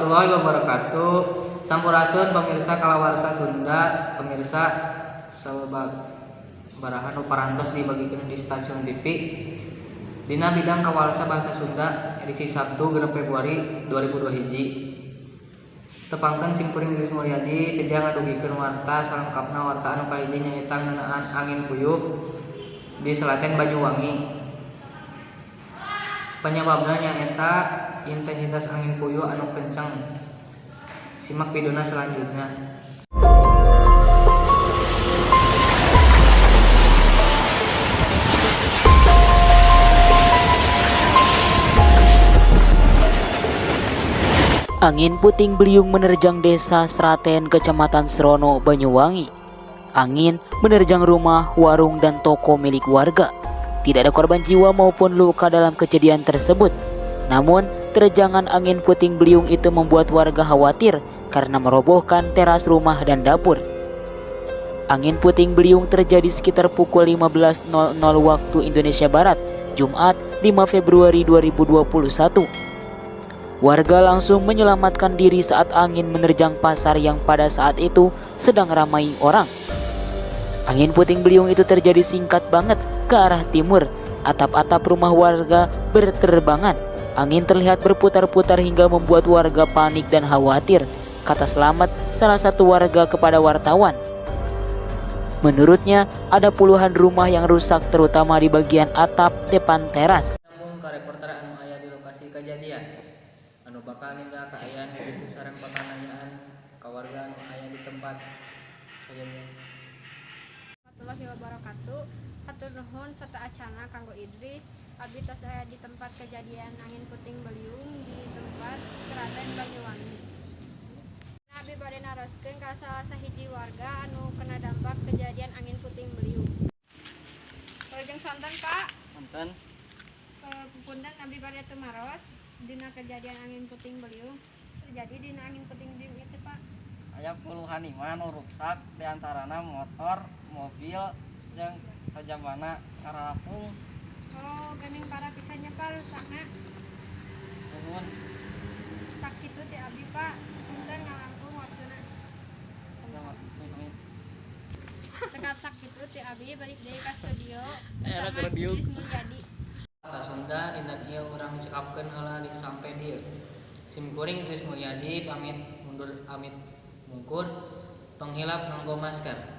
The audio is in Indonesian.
warahmatullahi wabarakatuh. Sampurasun pemirsa kalawarsa Sunda, pemirsa sabaraha nu parantos dibagikeun di stasiun TV. Dina bidang kawarsa bahasa Sunda edisi Sabtu 6 Februari 2021. Tepangkeun simkuring Idris Mulyadi sedia ngadugikeun warta salengkapna warta anu kahiji nyaeta ngeunaan angin puyuh di Selaten Banyuwangi. Penyebabna nyaeta intensitas angin puyuh anu kencang. Simak videona selanjutnya. Angin puting beliung menerjang desa Seraten, Kecamatan Serono, Banyuwangi. Angin menerjang rumah, warung, dan toko milik warga. Tidak ada korban jiwa maupun luka dalam kejadian tersebut. Namun, terjangan angin puting beliung itu membuat warga khawatir karena merobohkan teras rumah dan dapur. Angin puting beliung terjadi sekitar pukul 15.00 waktu Indonesia Barat, Jumat 5 Februari 2021. Warga langsung menyelamatkan diri saat angin menerjang pasar yang pada saat itu sedang ramai orang. Angin puting beliung itu terjadi singkat banget ke arah timur. Atap-atap rumah warga berterbangan. Angin terlihat berputar-putar hingga membuat warga panik dan khawatir, kata Slamet, salah satu warga kepada wartawan. Menurutnya, ada puluhan rumah yang rusak terutama di bagian atap depan teras. Nyambung ka reporter anu aya di lokasi kejadian. Anu bakal ninggal kaayaan itu sareng panganayaan ka warga anu aya di tempat kejadian. Warahmatullahi wabarakatuh. Hatur nuhun sarta acana kanggo Idris. Abdi tos aya di tempat kejadian angin puting beliung di tempat Seraten Banyuwangi. Abdi bade naroskeun ka salah sahiji warga anu kena dampak kejadian angin puting beliung. Lajeng santen Pak. Punten. Punten abdi bade teu maros dina kejadian angin puting beliung. Terjadi dina angin puting beliung itu Pak. Aya puluhan imah nu rusak diantarana motor, mobil, jeung tajamana karapung. Oh, geuning para pisannya Pak rusakna. Nuhun. Sakit itu ti abdi Pak. Punten ngalangkung waktuna. Sami-sami. Sekat sakit itu ti abdi balik deui ka studio. Era Bersama studio. Idris Mulyadi. Kata Sunda dina ieu urang cekapkeun heula di sampe dieu. Simkuring Idris Mulyadi pamit mundur amit mungkur penghilap nganggo masker.